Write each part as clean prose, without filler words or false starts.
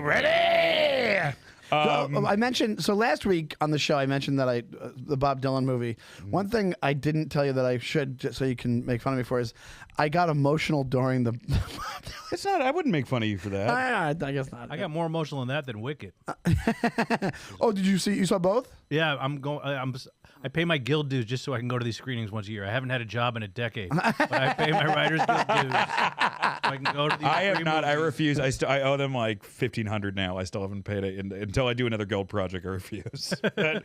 we ready? I mentioned, so last week on the show, I mentioned that the Bob Dylan movie. One thing I didn't tell you that I should, just so you can make fun of me for, is I got emotional during the. It's not. I wouldn't make fun of you for that. I guess not. I got more emotional than that than Wicked. Oh, did you see? You saw both? Yeah, I pay my guild dues just so I can go to these screenings once a year. I haven't had a job in a decade, but I pay my writers guild dues so I can go to these. I have not. movies. I refuse. I owe them like $1,500 now. I still haven't paid it until I do another guild project. I refuse. But,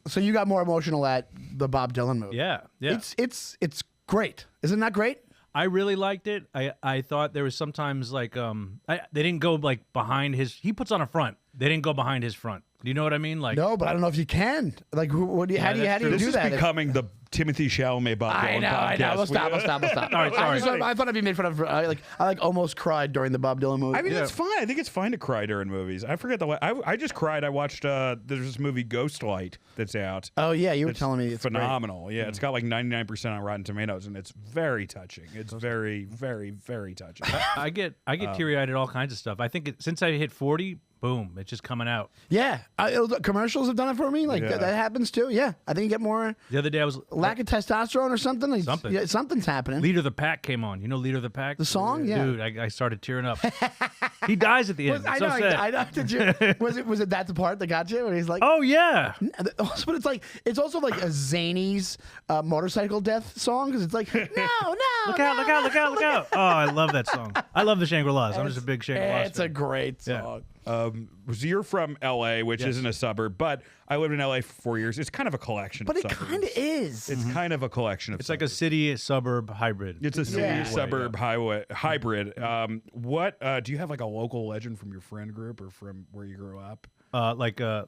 So you got more emotional at the Bob Dylan movie? Yeah. It's great. Isn't that great? I really liked it. I thought there was sometimes like they didn't go like behind his. He puts on a front. They didn't go behind his front. Do you know what I mean? Like No, but I don't know if you can. Like, how do you this do is that? becoming the Timothy Chalamet Bob Dylan podcast. I know. We'll stop. All right, sorry. I thought I'd be made fun of. I almost cried during the Bob Dylan movie. I mean, it's fine. I think it's fine to cry during movies. I forget I just cried. I watched. There's this movie Ghostlight that's out. Oh yeah, you were It's telling me it's phenomenal. Great. Yeah, it's got like 99% on Rotten Tomatoes, and it's very touching. It's very, very, very touching. I get teary-eyed at all kinds of stuff. I think since I hit 40, boom, it's just coming out. Yeah, commercials have done it for me. Like that happens too. Yeah, I think you get more. The other day I was lack of testosterone or something. Something. Yeah, something's happening. Leader of the Pack came on. You know Leader of the Pack? The song? Yeah. Dude, I started tearing up. He dies at the end. I so know. sad. I know. Did you? Was it that the part that got you? Where he's like, Oh yeah. But it's also like a Zany's motorcycle death song because it's like, no, Look out. Oh, I love that song. I love the Shangri-Las. I'm just a big Shangri-Las It's fan. a great song. So you're from L.A., which isn't a suburb, but I lived in L.A. for 4 years. It's kind of a collection But of it suburbs. kind of is. It's kind of a collection of It's like a city-suburb hybrid. It's a city-suburb highway. hybrid. What do you have like a local legend from your friend group or from where you grew up? Like a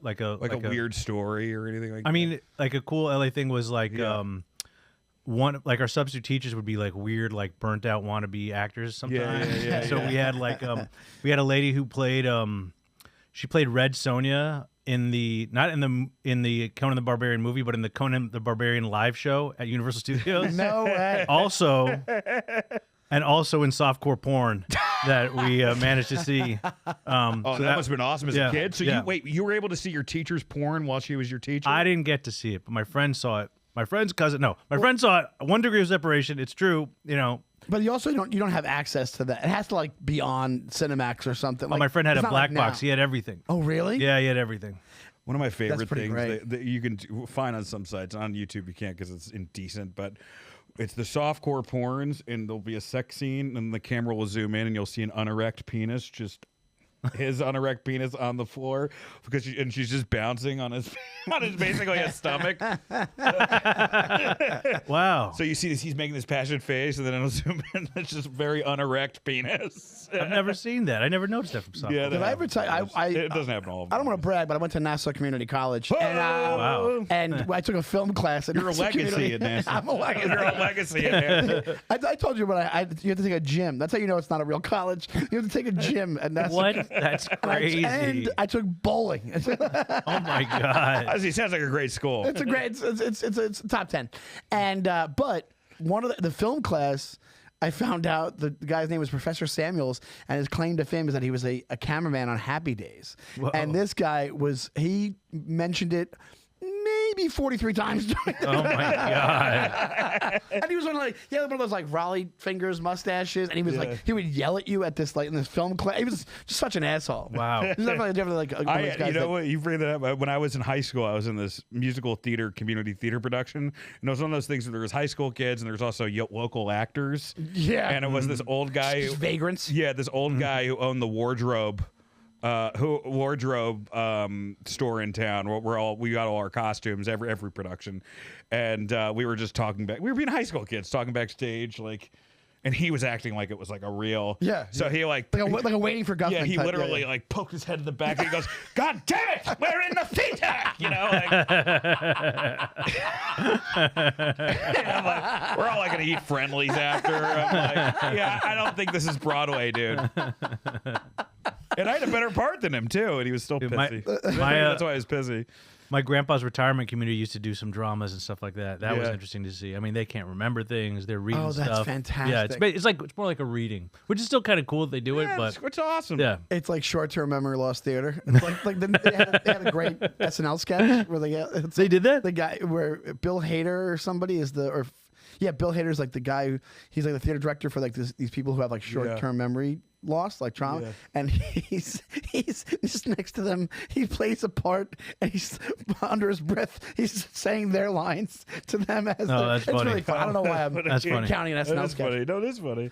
weird story or anything like that? I mean, like a cool LA thing was like one like our substitute teachers would be like weird, like burnt out wannabe actors sometimes. Yeah, so we had like we had a lady who played she played Red Sonja in the not in the Conan the Barbarian movie, but in the Conan the Barbarian live show at Universal Studios. No way. Also in softcore porn that we managed to see. So that must have been awesome as a kid. So you were able to see your teacher's porn while she was your teacher? I didn't get to see it, but my friend saw it. My friend's cousin, my friend saw it. 1 degree of separation. It's true, you know. But you also don't have access to that. It has to like be on Cinemax or something. Well, like, my friend had it's a not black like box. now. He had everything. Oh, really? Yeah, he had everything. One of my favorite pretty things great. that you can find on some sites. On YouTube you can't because it's indecent, but it's the softcore porns, and there'll be a sex scene, and the camera will zoom in, and you'll see an unerect penis, just his unerect penis on the floor, and she's just bouncing on his basically his stomach. Wow. So you see this, he's making this passionate face, and then it'll zoom in. It's just very unerect penis. I've never seen that. I never noticed that from softcore. Yeah, Did I ever tell you? it doesn't happen all of I don't them. want to brag, but I went to Nassau Community College. Wow. And I took a film class. At You're a Nassau legacy Community. in Nassau. I'm a legacy. You're a legacy in there. I told you, but you have to take a gym. That's how you know it's not a real college. You have to take a gym at Nassau. What? That's crazy. And I took bowling. Oh my god. Honestly, it sounds like a great school. It's a great. It's top 10. And but one of the film class, I found out the guy's name was Professor Samuels, and his claim to fame is that he was a cameraman on Happy Days. Whoa. And this guy he mentioned it maybe 43 times. Oh my god. And he was one of those like Raleigh fingers mustaches, and he was like he would yell at you at this in this film class. He was just such an asshole. Wow. He's definitely like one of those guys you know what? You bring that up. When I was in high school, I was in this musical theater, community theater production, and it was one of those things where there was high school kids and there was also local actors. Yeah. And it was this old guy, Just vagrants. Yeah, this old guy who owned the wardrobe. Store in town where we got all our costumes every production, and we were just talking back. We were being high school kids talking backstage, like, and he was acting like it was like a real. Yeah. So he like a waiting for Guffman. yeah, he type, literally like poked his head in the back and he goes, "God damn it, we're in the theater!" You know, like, and I'm like, we're all like gonna eat friendlies after. I'm like, yeah, I don't think this is Broadway, dude. And I had a better part than him too, and he was still Dude, pissy. my, That's why I was pissy. My grandpa's retirement community used to do some dramas and stuff like that. That was Yeah. interesting to see. I mean, they can't remember things. They're reading Oh, stuff. that's fantastic. Yeah, it's more like a reading, which is still kind of cool that they do it. But It's awesome. yeah, It's like short-term memory loss theater. It's they had a great SNL sketch where they did that. the guy where Bill Hader or somebody is Bill Hader's like the guy he's like the theater director for like these people who have like short-term memory loss, like trauma, and he's just next to them. He plays a part, and he's under his breath. He's saying their lines to them as that's it's funny. really fun. I don't know why I'm That's funny. counting an SNL That's sketch. funny. No, it is funny.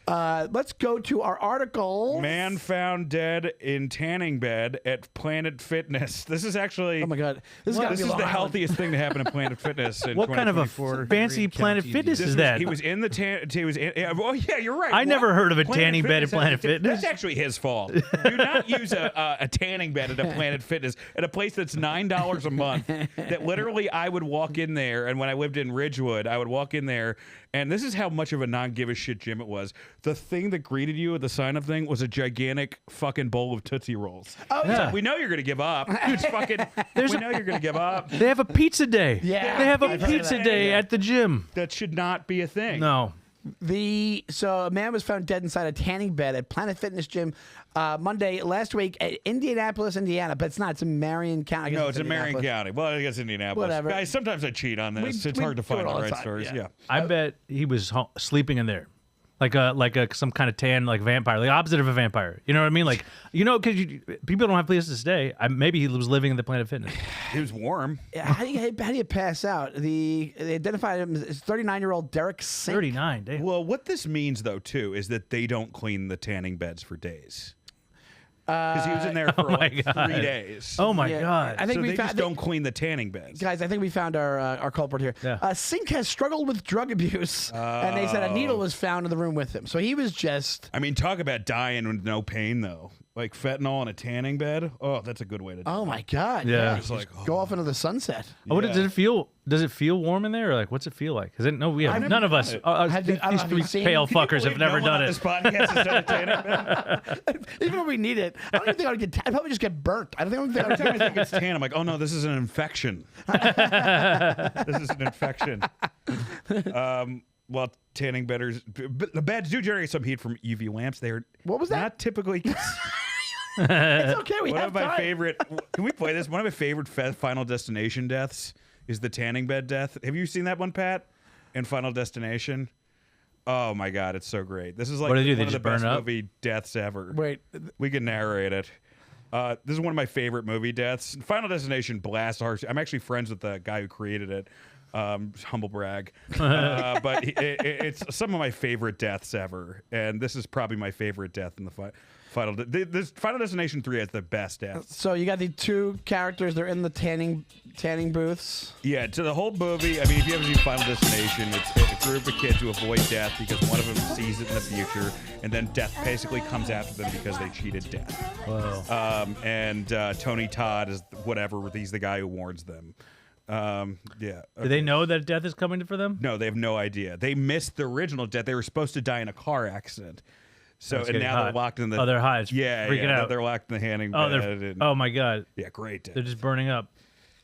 Let's go to our article. Man found dead in tanning bed at Planet Fitness. This is actually. Oh my God, this This is the healthiest thing to happen at Planet Fitness. In What kind of a 2024. fancy Planet Fitness is that? He was in the tan. He was in. Oh yeah, you're right. I never heard of a Planet tanning bed at Planet Fitness. That's actually his fault. Do not use a tanning bed at a Planet Fitness at a place that's $9 a month. That literally I would walk in there, and when I lived in Ridgewood, I would walk in there, and this is how much of a non-give-a-shit gym it was. The thing that greeted you at the sign-up thing was a gigantic fucking bowl of Tootsie Rolls. Oh, yeah. We know you're gonna give up. It's fucking. We know you're gonna give up. They have a pizza day. Yeah. they have a I've heard pizza that. day at the gym. That should not be a thing. No, So a man was found dead inside a tanning bed at Planet Fitness gym Monday last week at Indianapolis, Indiana. But it's not. It's in Marion County. I guess No, it's in Marion Indianapolis. County. Well, I guess Indianapolis. Whatever. Guys, sometimes I cheat on this. It's we hard to do find it all the the right time, stories. yeah. Yeah. I bet he was sleeping in there. Like some kind of tan like vampire, the opposite of a vampire. You know what I mean? Like because people don't have places to stay. Maybe he was living in the Planet Fitness. It was warm. How do you pass out? They identified him as 39-year-old Derek Sink. 39. Damn. Well, what this means, though, too, is that they don't clean the tanning beds for days. Because he was in there for my like God. 3 days. Oh my Yeah, God. I think so we they found just don't clean the tanning beds. Guys, I think we found our culprit here. Yeah. Sink has struggled with drug abuse, and they said a needle was found in the room with him. So he was just. I mean, talk about dying with no pain, though. Like fentanyl in a tanning bed. Oh, that's a good way to die. Oh my God! Yeah. It's like, go off into the sunset. Does it feel? Does it feel warm in there? Or like, what's it feel like? Because we have I've none never of us. done it. I don't These know, have three you seen- pale Can you fuckers have never done This it. podcast has done a tanning bed. Even if we need it, I don't even think I would get. I'd probably just get burnt. I don't think I would. Every time I think it's tan, I'm like, oh no, this is an infection. This is an infection. Well, tanning bedders, the beds do generate some heat from UV lamps. They're What was that? not typically. It's okay. We One have of my time. favorite. Can we play this? One of my favorite Final Destination deaths is the tanning bed death. Have you seen that one, Pat? In Final Destination. Oh my God, it's so great. This is like What do they do? one They of the just burn best up? movie deaths ever. Wait. We can narrate it. This is one of my favorite movie deaths. Final Destination blasts hard. I'm actually friends with the guy who created it. Humble brag. But it's some of my favorite deaths ever. And this is probably my favorite death in the Final. This Final Destination 3 has the best deaths. So you got the two characters. They're in the tanning booths. Yeah, to the whole movie. I mean, if you ever seen Final Destination, it's a group of kids who avoid death because one of them sees it in the future, and then death basically comes after them because they cheated death. Whoa. And Tony Todd is whatever. He's the guy who warns them. Yeah. Do they know that death is coming for them? No, they have no idea. They missed the original death. They were supposed to die in a car accident. So That's and getting now hot. they're locked in the. Oh, they're hot. It's Yeah, freaking yeah. out. They're locked in the tanning Oh, bed. they're. and- Oh my God. yeah, great death. They're just burning up.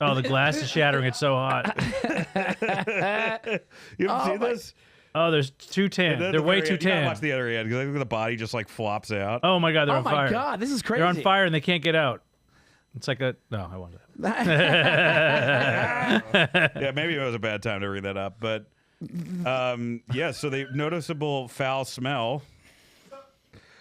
Oh, the glass is shattering. It's so hot. You haven't seen this? Oh, there's too tan. They're way too You gotta tan. watch the other end because the body just like flops out. Oh my God, they're Oh on my fire. God, this is crazy. They're on fire and they can't get out. It's like a no. I want that. Yeah, maybe it was a bad time to read that up, but yeah. So the noticeable foul smell.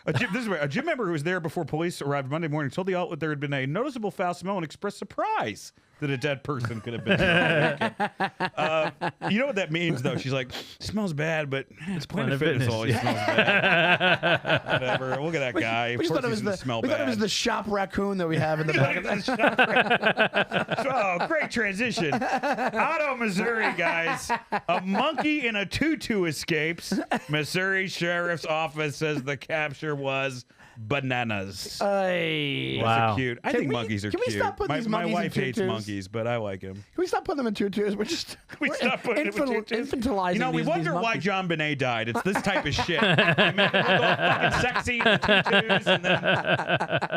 A gym member who was there before police arrived Monday morning told the outlet there had been a noticeable foul smell and expressed surprise that a dead person could have been there. You know what that means, though? She's like, it smells bad, but it's Planet Fitness always Yeah. smells bad. Whatever. Look at that guy. Of We just course thought it he's was gonna the smell we thought it was bad. the shop raccoon that we have in the back of that. Oh, great transition. Otto, Missouri, guys. A monkey in a tutu escapes. Missouri Sheriff's Office says the capture was bananas. Wow. They're cute. I think monkeys are can cute. we stop putting these my monkeys in wife hates tutus? monkeys, but I like them. Can we stop putting them in tutus? We're stop putting them in tutus? infantilizing. You know, we these wonder why monkeys. John Bonet died. It's this type of shit. They make them look all fucking sexy in the tutus, and then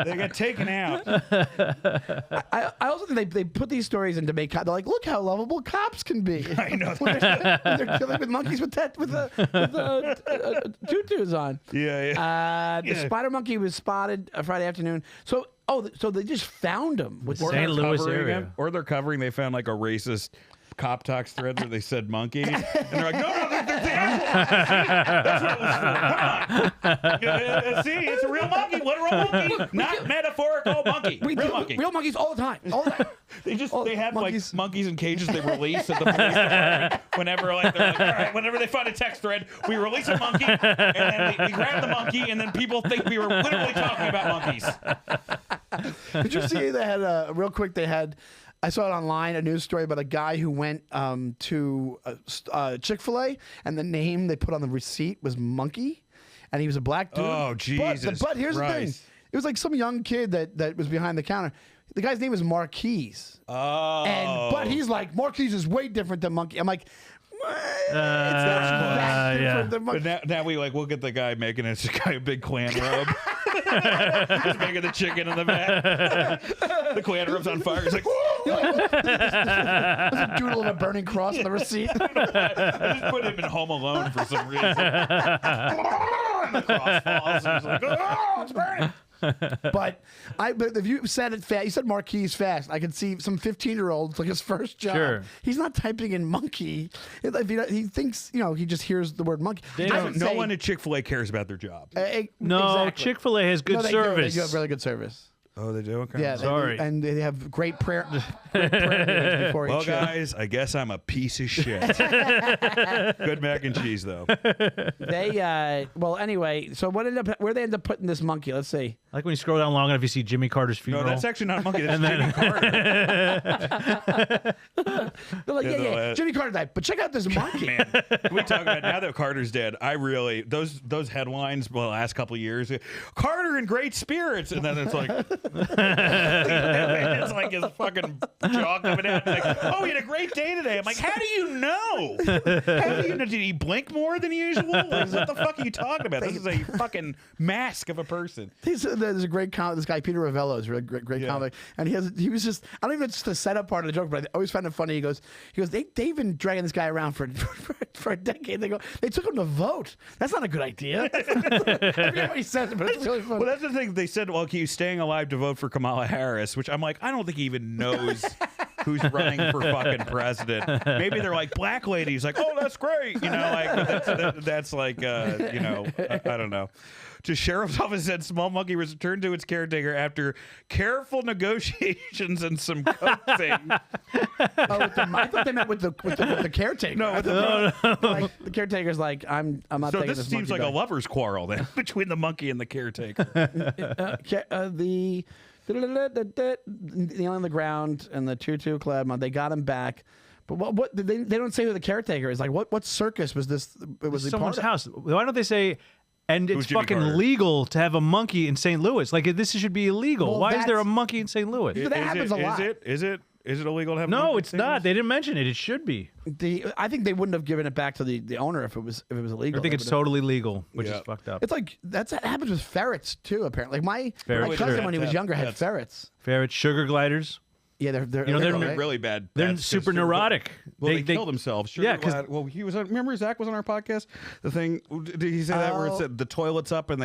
they get taken out. I also think they put these stories in to make. They're like, look how lovable cops can be. I know. when they're killing with monkeys with tutus on. Yeah. The spider monkey was spotted Friday afternoon. So they just found him with St. Louis area. Or they're covering. They found like a racist cop talks thread where they said monkey, and they're like, no, there's the actual. That's what it was for. Come on. See, it's a real monkey, literal monkey, not metaphorical monkey. Real monkey. Real monkeys all the time. All the time. They have monkeys. like monkeys in cages they release at the police department whenever like they're like, all right, whenever they find a text thread, we release a monkey and then we grab the monkey and then people think we were literally talking about monkeys. Did you see they had real quick? They had. I saw it online, a news story about a guy who went to Chick-fil-A, and the name they put on the receipt was Monkey, and he was a black dude. Oh, Jesus But here's the thing. Christ. It was like some young kid that was behind the counter. The guy's name is Marquise. Oh. But he's like, Marquise is way different than Monkey. I'm like, it's not that different than Monkey. But now we'll get the guy making a big Klan robe. He's making the chicken in the back. The Klan robe's on fire. He's like, whoa! There's a doodle of a burning cross on the receipt. I just put him in Home Alone for some reason. And the cross falls. And he's like, oh, it's burning. But if you said it fast, you said Marquise fast. I could see some 15-year-olds like his first job. Sure. He's not typing in monkey. He thinks he just hears the word monkey. No one at Chick-fil-A cares about their job. No, exactly. Chick-fil-A has good service. They do have really good service. Oh, they do? Okay. Yeah, Sorry. and they have great prayer meetings before each show. Guys, I guess I'm a piece of shit. Good mac and cheese, though. Anyway, so where they end up putting this monkey? Let's see. Like when you scroll down long enough, you see Jimmy Carter's funeral. No, that's actually not a monkey. That's Jimmy Carter. They're like, Jimmy Carter died, but check out this monkey. Man, can we talk about now that Carter's dead? I really those headlines the last couple of years. Carter in great spirits, and then it's like it's like his fucking jaw coming out. Like, oh, he had a great day today. I'm like, how do you know? How do you know? Did he blink more than usual? Like, what the fuck are you talking about? This is a fucking mask of a person. There's a great comic. This guy Peter Ravello is a really great comic, and he was just I don't even know if it's the setup part of the joke, but I always find it funny. He goes they've been dragging this guy around for a decade. They took him to vote. That's not a good idea. I forget what he says, but it's really funny. Well, that's the thing. They said, well, he's staying alive to vote for Kamala Harris, which I'm like, I don't think he even knows who's running for fucking president. Maybe they're like, black lady. He's like, oh, that's great. That's like, I don't know. The sheriff's office said small monkey was returned to its caretaker after careful negotiations and some coaxing. I thought they meant with the caretaker. No, the caretaker's like, I'm not taking this. So this seems like a lover's quarrel then between the monkey and the caretaker. The on the ground and the tutu club, they got him back. But what they don't say who the caretaker is. Like, what circus was this? It was someone's house. Why don't they say? And it's fucking Carter? Legal to have a monkey in St. Louis. Like, this should be illegal. Well, why is there a monkey in St. Louis? That happens a lot. Is it illegal to have? No, it's not. They didn't mention it. It should be. I think they wouldn't have given it back to the owner if it was illegal. I think it's totally legal, which is fucked up. It's like that happens with ferrets too. Apparently, like my Ferrets, cousin when he was younger had ferrets. Ferrets, sugar gliders. Yeah, they're they're really bad. They're super neurotic. Well, they killed themselves. Sure, yeah, well, he was. Remember, Zach was on our podcast. The thing, did he say that where it said the toilet's up and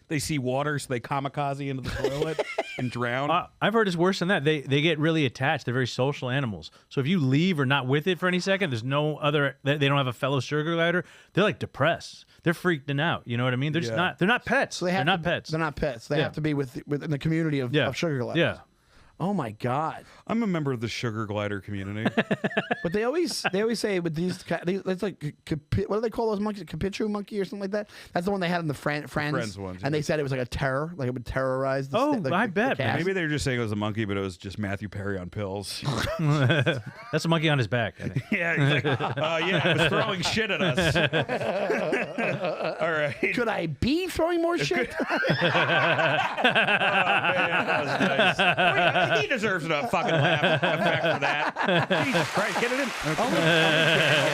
they see water, so they kamikaze into the toilet and drown? I've heard it's worse than that. They get really attached. They're very social animals. So if you leave or not with it for any second, there's no other. They don't have a fellow sugar glider. They're like depressed. They're freaking out. You know what I mean? They're just not. They're not pets. So they're not pets. They're not pets. They have to be within the community of sugar gliders. Yeah. Oh my God! I'm a member of the sugar glider community. But they always say with these, it's like what do they call those monkeys? Capichu monkey or something like that. That's the one they had in the Friends ones, and they said it was like a terror, like it would terrorize. I bet. Maybe they were just saying it was a monkey, but it was just Matthew Perry on pills. That's a monkey on his back. I think. Yeah, he's like, yeah, it was throwing shit at us. All right. Could I be throwing more shit? Oh, man, that was nice. He deserves a fucking laugh effect for that. Jesus Christ, get it in. Okay. Oh,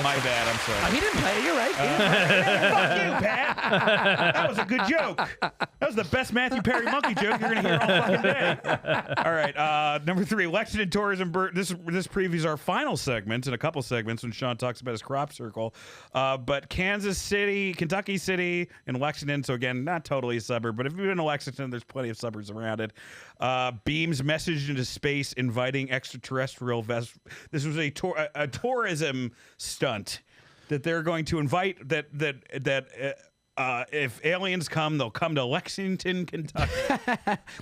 my bad. I'm sorry. He didn't play it. You're right. Fuck you, Pat. That was a good joke. That was the best Matthew Perry monkey joke you're going to hear all fucking day. All right. Number 3, Lexington Tourism. This previews our final segment in a couple segments when Sean talks about his crop circle. But Kansas City, Kentucky City, and Lexington. So, again, not totally a suburb, but if you've been to Lexington, there's plenty of suburbs around it. Beams message into space inviting extraterrestrial This was a tourism stunt that they're going to invite if aliens come, they'll come to Lexington, Kentucky.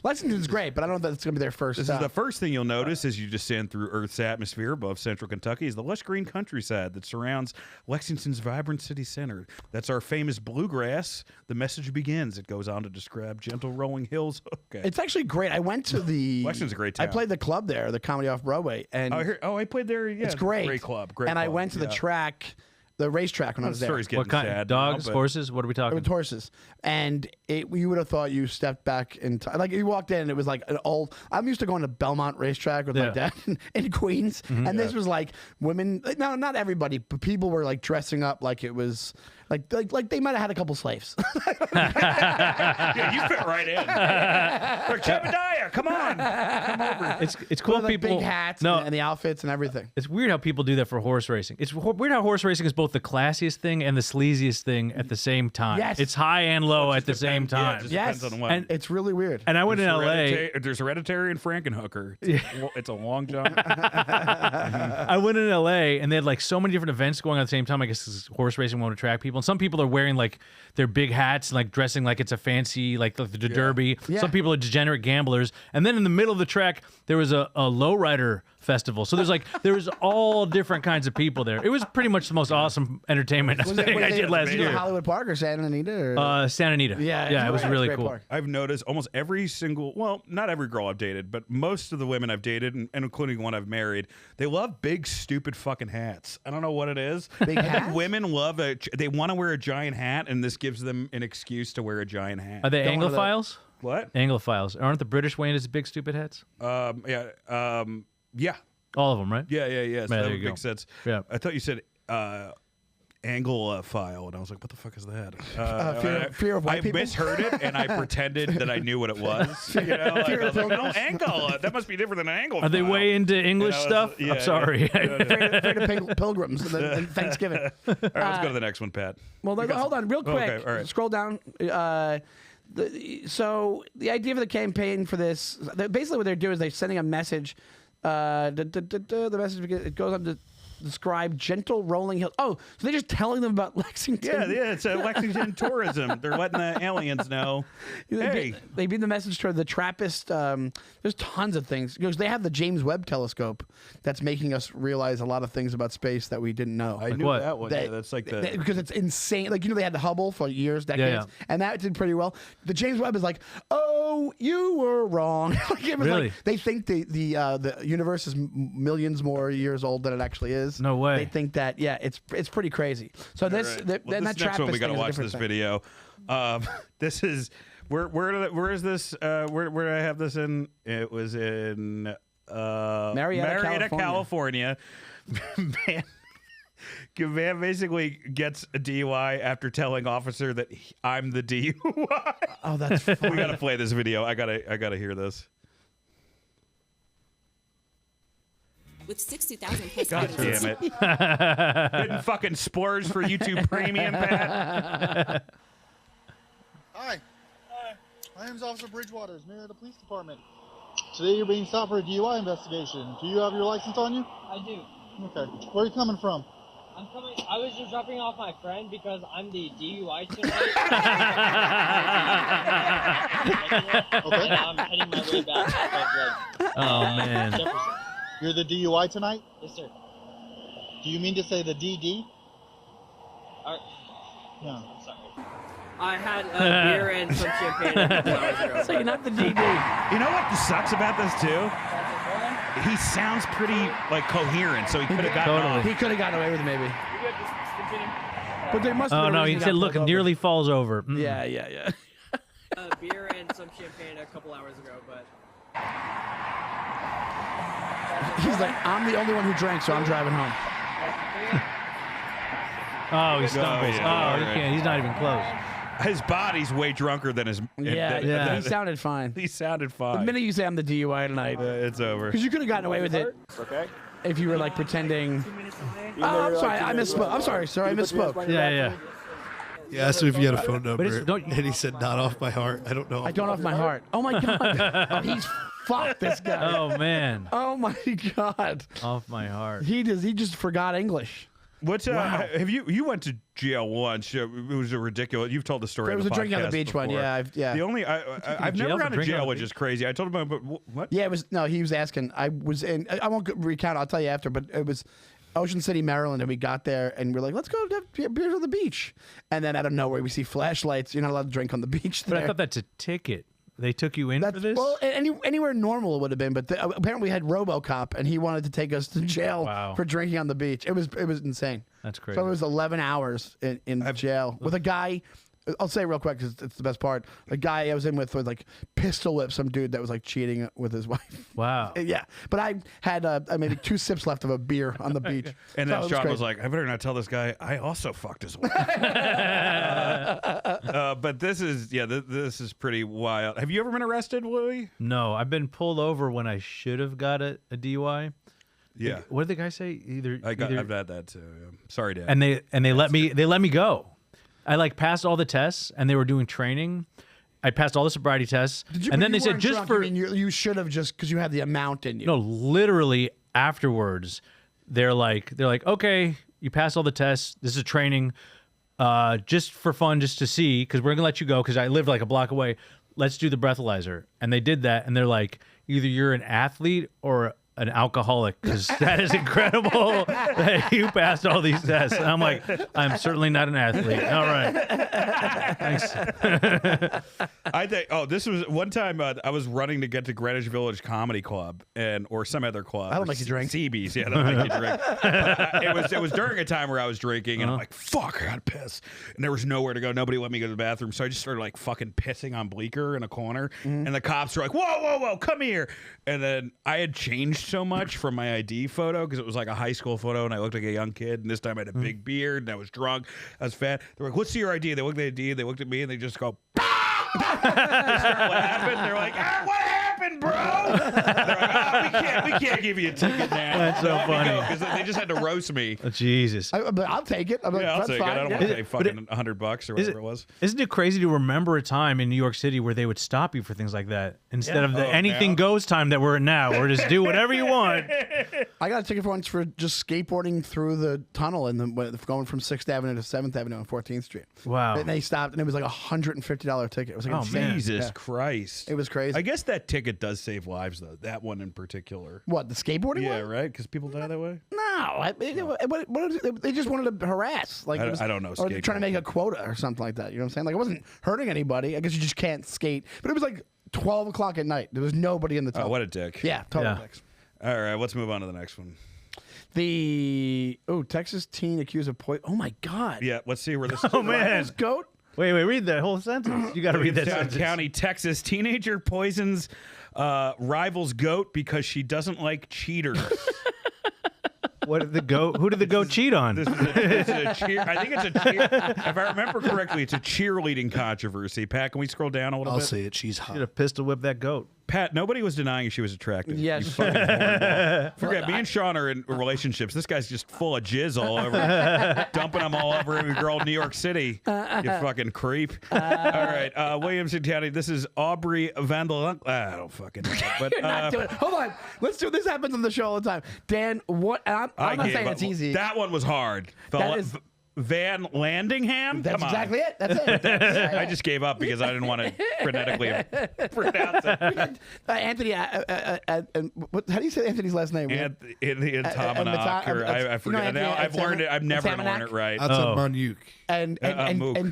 Lexington's great, but I don't know if that's going to be their first This stop. is the first thing you'll notice as you descend through Earth's atmosphere above central Kentucky is the lush green countryside that surrounds Lexington's vibrant city center. That's our famous bluegrass. The message begins. It goes on to describe gentle rolling hills. Okay. It's actually great. I went to the... Lexington's a great town. I played the club there, the Comedy Off Broadway. And I played there. Yeah, it's great. Great club. I went to the track... The racetrack when I was there. Story's getting What kind? sad Dogs, now, horses? What are we talking? With horses, and you would have thought you stepped back in time. Like you walked in, and it was like an old. I'm used to going to Belmont Racetrack with my dad in Queens, and this was like women. No, not everybody, but people were like dressing up like it was like they might have had a couple slaves. Yeah, you fit right in. Like, Jebediah, come on, come over. It's cool. With, like, People big hats No, and the outfits and everything. it's weird how people do that for horse racing. It's weird how horse racing is both the classiest thing and the sleaziest thing at the same time. Yes. It's high and low at the same Yeah, it time. just Yes. depends on what. And- It's really weird. And I went in LA. There's Hereditary and Frankenhooker. It's a long jump. I went in LA and they had like so many different events going on at the same time. I guess this horse racing won't attract people. And some people are wearing like their big hats and like dressing like it's a fancy like the Derby. Yeah. Some people are degenerate gamblers. And then in the middle of the track there was a lowrider festival. So there was all different kinds of people there. It was pretty much the most awesome entertainment thing I did last year. Hollywood Park or Santa Anita? Or? Santa Anita. Yeah, it was it's really great cool. park. I've noticed almost every single, well, not every girl I've dated, but most of the women I've dated, and including one I've married, they love big, stupid fucking hats. I don't know what it is. Big I think hats? women love they want to wear a giant hat, and this gives them an excuse to wear a giant hat. Are they Don't wanna- Anglophiles? What? Anglophiles. Aren't the British wearing his big stupid hats? Yeah. All of them, right? So there that you would go. make sense. Yeah. I thought you said Anglophile, and I was like, what the fuck is that? Fear of white I people? misheard it, and I pretended that I knew what it was. You know, like, I was like, no, angle. That must be different than an Anglophile. Are they way into English stuff? yeah, I'm sorry. Afraid of pilgrims and Thanksgiving. All right, let's go to the next one, Pat. Well, hold on, real quick. Okay, all right. Scroll down. So the idea for the campaign for this, basically what they're doing is they're sending a message. The message, it goes on to describe gentle rolling hills. Oh, so they're just telling them about Lexington. Yeah, it's Lexington tourism. They're letting the aliens know. Hey, They beam the message toward the Trappist. There's tons of things because they have the James Webb Telescope that's making us realize a lot of things about space that we didn't know. I knew what? that one. Yeah, that's like the. Because it's insane. Like, they had the Hubble for years, decades, yeah. and that did pretty well. The James Webb is like, oh, you were wrong. Like, it was Really? like, they think the universe is millions more years old than it actually is. No way. They think that, yeah, it's pretty crazy. So this, Right. then Well, that this next one Trappist we got to thing is a watch different this thing. video. This is where is this? Where did I have this in? It was in Marietta, California. Man basically gets a DUI after telling officer that I'm the DUI. Oh, that's We funny. gotta play this video. I gotta hear this. With 60,000 plus God items. damn it! Hidden fucking splurge for YouTube Premium, Pat. Hi. My name is Officer Bridgewater, Marietta Police Department. Today you're being stopped for a DUI investigation. Do you have your license on you? I do. Okay. Where are you coming from? I'm coming. I was just dropping off my friend because I'm the DUI tonight. Okay. And I'm heading my way back. Oh man. Jefferson. You're the DUI tonight? Yes, sir. Do you mean to say the DD? No. Sorry. I had a beer and some champagne a couple hours ago. So you're not the DD. You know what sucks about this too? He sounds pretty like coherent, so he could have gotten Totally. off. He could have gotten away with it, maybe. But there must have Oh been a no, reason he said, got "Look, pulled over. nearly falls over." Yeah, yeah, yeah. A beer and some champagne a couple hours ago, but He's like, I'm the only one who drank, so I'm driving home. Oh, he stumbles. yeah, Oh, he right. can't. He's not even close. His body's way drunker than his. Yeah, Yeah. He sounded fine. He sounded The fine. minute you say I'm the DUI tonight, It's over. because you could have gotten away with it Okay. if you were like pretending. Oh, I'm sorry, I misspoke. I'm sorry, sir, I misspoke. Yeah, yeah. He asked him if you had a phone number, don't- and he said, "Not off my heart." I don't know. I don't off my heart. Oh my god. Oh, he's fucked. This guy. Oh man, Oh my god. off my heart. He just forgot English. What's have you went to jail once? It was a ridiculous. You've told the story. It was on a the drinking on the podcast beach one. before. Yeah, yeah. The only I've jail never for gone to drinking on jail, the which is crazy. I told him about what? Yeah, it was no. He was asking. I was in. I won't recount. I'll tell you after. But it was Ocean City, Maryland, and we got there and we're like, let's go have beers on the beach. And then out of nowhere, we see flashlights. You're not allowed to drink on the beach. But there. I thought that's a ticket. They took you in for this? Well, anywhere normal it would have been, but apparently we had RoboCop, and he wanted to take us to jail Wow. for drinking on the beach. It was insane. That's crazy. So it was 11 hours in jail with a guy. I'll say real quick because it's the best part. The guy I was in with was like pistol whipped some dude that was like cheating with his wife. Wow. Yeah, but I had maybe 2 sips left of a beer on the beach. And So then it Sean great. was like, I better not tell this guy I also fucked his wife. But this is this is pretty wild. Have you ever been arrested, Louis? No, I've been pulled over when I should have got a DUI. Yeah, What did the guy say? I've had that too. Yeah. Sorry, Dad. And they let me go. I like passed all the tests, and they were doing training. I passed all the sobriety tests, and then they said just for you should have just because you had the amount in you. no, literally afterwards, they're like, okay, you passed all the tests. This is training, just for fun, just to see, because we're gonna let you go because I lived like a block away. Let's do the breathalyzer, and they did that, and they're like, either you're an athlete or an alcoholic, because that is incredible that you passed all these tests. And I'm like, I'm certainly not an athlete. All right, thanks. I think. Oh, this was one time I was running to get to Greenwich Village Comedy Club or some other club. I don't like you drink. CB's. Yeah, I don't like you drink. But, it was during a time where I was drinking, and I'm like, fuck, I gotta piss, and there was nowhere to go. Nobody let me go to the bathroom, so I just started like fucking pissing on Bleecker in a corner, and the cops were like, whoa, come here, and then I had changed so much from my ID photo because it was like a high school photo, and I looked like a young kid, and this time I had a big beard, and I was drunk, I was fat. They're like, what's your ID? They looked at the ID, they looked at me, and they just go, they start laughing. They're like, what happened, bro? They're like, we can't give you a ticket now. That's so funny. Because they just had to roast me. Jesus. I'll take it. I'm like, Yeah, I'll that's take it. fine. I don't Yeah. want to pay But it- fucking $100 or whatever it was. Isn't it crazy to remember a time in New York City where they would stop you for things like that instead of the Oh, anything now? goes time that we're in now, or just do whatever you want? I got a ticket for once for just skateboarding through the tunnel and going from 6th Avenue to 7th Avenue on 14th Street. Wow. And they stopped, and it was like $150 ticket. It was like Oh, insane. man. Jesus Yeah. Christ. It was crazy. I guess that ticket does save lives, though. That one in particular. What, the skateboarding Yeah, one? right? Because people die that way? No, they just wanted to harass. Like I don't know or they're trying to make skateboarding. a quota or something like that. You know what I'm saying? Like it wasn't hurting anybody. I guess you just can't skate. But it was like 12 o'clock at night. There was nobody in the tunnel. Oh, what a dick. Yeah, total Yeah. dicks. All right, let's move on to the next one. Texas teen accused of poison. Oh my God. Yeah, let's see where this Oh, man. This goat. Wait, read that whole sentence. You got to read that Youngstown sentence. County, Texas. Teenager poisons rival's goat because she doesn't like cheaters. What did the goat? Who did the goat cheat on? This is a cheer. I think it's a cheer. If I remember correctly, it's a cheerleading controversy. Pat, can we scroll down a little I'll bit? say it. She's hot. Should have pistol whipped that goat. Pat, nobody was denying she was attractive. Yes. You fucking hornball. Forget, me and Sean are in relationships. This guy's just full of jizz all over, dumping them all over every girl in New York City. You fucking creep. All right, Williamson County. This is Aubrey Vandal. I don't fucking know. But Hold on. Let's do this. Happens on the show all the time. Dan, what? I'm not saying it's easy. That one was hard. That is- Van Landingham? That's Come on. exactly it. That's it. I just gave up because I didn't want to phonetically pronounce it. Anthony, what, how do you say Anthony's last name? Anthony Tomanak, or I forget. Anthony, Now I've learned it. I've never learned it right. That's a Manuk. And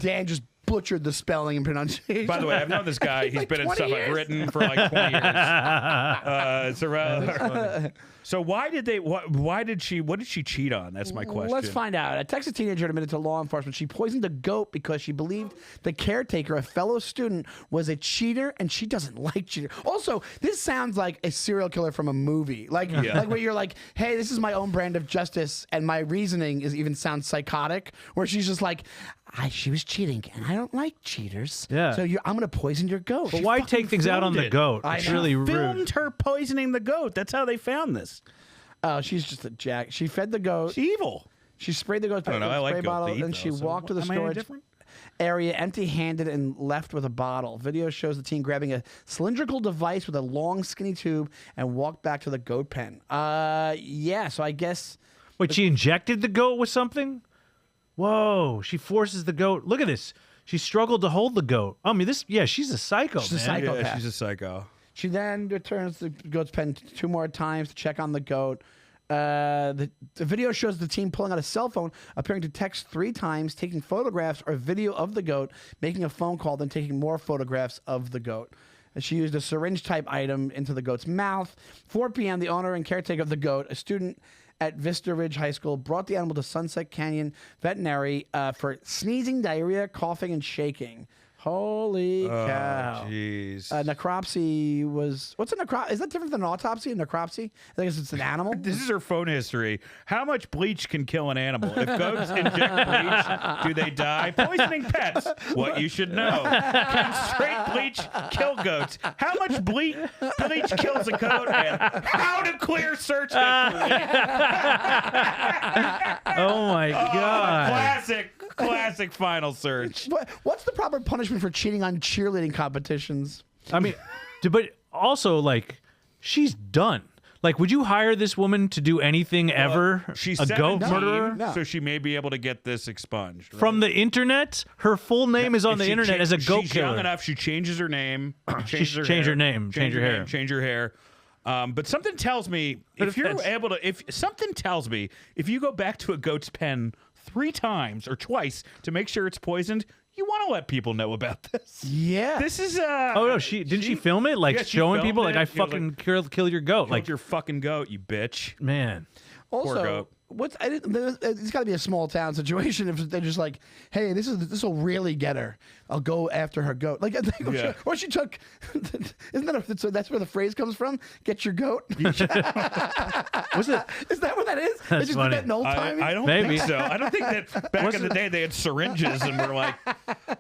Dan just butchered the spelling and pronunciation. By the way, I've known this guy. He's like been in 20 stuff years. I've written for like 20 years. So why did they? Why did she? What did she cheat on? That's my question. Let's find out. A Texas teenager admitted to law enforcement she poisoned a goat because she believed the caretaker, a fellow student, was a cheater, and she doesn't like cheaters. Also, this sounds like a serial killer from a movie, like where you're like, "Hey, this is my own brand of justice," and my reasoning even sounds psychotic. Where she's just like, she was cheating, and I don't like cheaters. Yeah. So I'm going to poison your goat. But why take things out on the goat? It's really rude. Filmed her poisoning the goat. That's how they found this. Oh, she's just a jack. She fed the goat. She's evil. She sprayed the goat I don't know. I like spray goat bottle, to eat, and she though, so walked to the am I any storage different? area empty-handed and left with a bottle. Video shows the teen grabbing a cylindrical device with a long, skinny tube and walked back to the goat pen. Yeah. So I guess. Wait, she injected the goat with something? Whoa! She forces the goat. Look at this. She struggled to hold the goat. I mean, this. Yeah, she's a psycho. She's a man. psychopath. Yeah, she's a psycho. She then returns the goat's pen 2 more times to check on the goat. The video shows the teen pulling out a cell phone, appearing to text 3 times, taking photographs or video of the goat, making a phone call, then taking more photographs of the goat. And she used a syringe-type item into the goat's mouth. 4 p.m., the owner and caretaker of the goat, a student at Vista Ridge High School, brought the animal to Sunset Canyon Veterinary for sneezing, diarrhea, coughing, and shaking. Holy cow. Jeez. Necropsy was... What's a necropsy? Is that different than an autopsy? A necropsy? I guess it's an animal. This is her phone history. How much bleach can kill an animal? If goats inject bleach, do they die? Poisoning pets. What you should know. Can straight bleach kill goats? How much bleach kills a goat? And how to clear search history. Oh my god! Classic final search. What's the proper punishment for cheating on cheerleading competitions? I mean, but also like, she's done. Like, would you hire this woman to do anything ever? She's a goat 17, murderer? No. so she may be able to get this expunged. Right? From the internet? Her full name is on If the she internet as a goat she's killer. young enough. She changes her name. Change her name. Change her hair. Change her hair. But something tells me But if you're that's- able to, if something tells me if you go back to a goat's pen 3 times or twice to make sure it's poisoned, you want to let people know about this. Yeah. This is Oh no, didn't she film it? Like Yeah, she showing filmed people, like it. I She was fucking kill your goat. like Like, your fucking goat, you bitch. man. Also, goat. it's got to be a small town situation if they're just like, hey, this will really get her. I'll go after her goat. Like, Yeah. or she took. Isn't that so? That's where the phrase comes from. Get your goat. Was it? Is that what that is? They just funny. did that in old timey? I don't Maybe. think so. I don't think that back in the day they had syringes and were like,